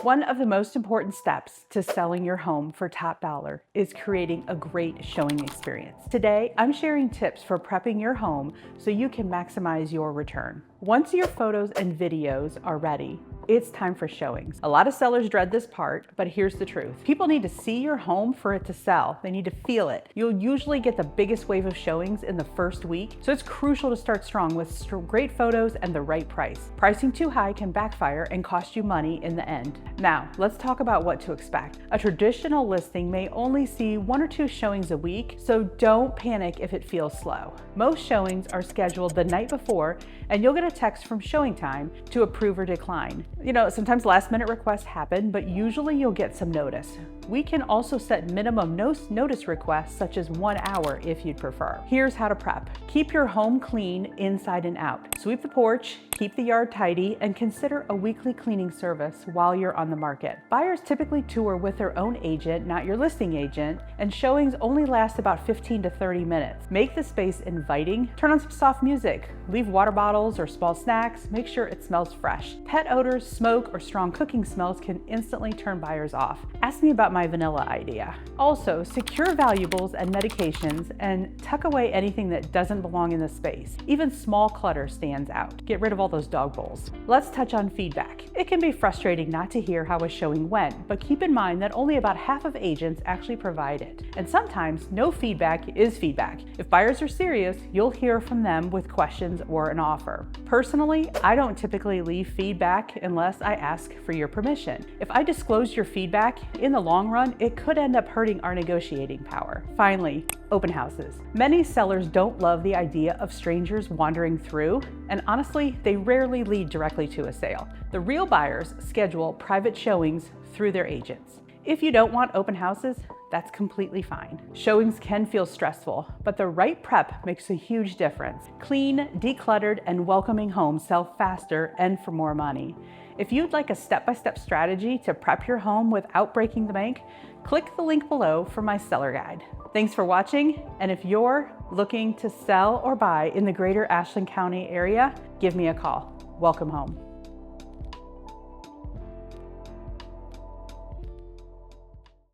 One of the most important steps to selling your home for top dollar is creating a great showing experience. Today, I'm sharing tips for prepping your home so you can maximize your return. Once your photos and videos are ready, it's time for showings. A lot of sellers dread this part, but here's the truth. People need to see your home for it to sell. They need to feel it. You'll usually get the biggest wave of showings in the first week, so it's crucial to start strong with great photos and the right price. Pricing too high can backfire and cost you money in the end. Now, let's talk about what to expect. A traditional listing may only see 1 or 2 showings a week, so don't panic if it feels slow. Most showings are scheduled the night before, and you'll get a text from showing time to approve or decline. Sometimes last-minute requests happen, but usually you'll get some notice. We can also set minimum notice requests, such as 1 hour if you'd prefer. Here's how to prep. Keep your home clean inside and out. Sweep the porch, keep the yard tidy, and consider a weekly cleaning service while you're on the market. Buyers typically tour with their own agent, not your listing agent, and showings only last about 15 to 30 minutes. Make the space inviting, turn on some soft music, leave water bottles or small snacks, make sure it smells fresh. Pet odors, smoke, or strong cooking smells can instantly turn buyers off. Ask me about my vanilla idea. Also, secure valuables and medications and tuck away anything that doesn't belong in the space. Even small clutter stands out. Get rid of all those dog bowls. Let's touch on feedback. It can be frustrating not to hear how a showing went, but keep in mind that only about half of agents actually provide it. And sometimes no feedback is feedback. If buyers are serious, you'll hear from them with questions or an offer. Personally, I don't typically leave feedback unless I ask for your permission. If I disclose your feedback, in the long run, it could end up hurting our negotiating power. Finally, open houses. Many sellers don't love the idea of strangers wandering through, and honestly, they rarely lead directly to a sale. The real buyers schedule private showings through their agents. If you don't want open houses, that's completely fine. Showings can feel stressful, but the right prep makes a huge difference. Clean, decluttered, and welcoming homes sell faster and for more money. If you'd like a step-by-step strategy to prep your home without breaking the bank, click the link below for my seller guide. Thanks for watching, and if you're looking to sell or buy in the greater Ashland County area, give me a call. Welcome home.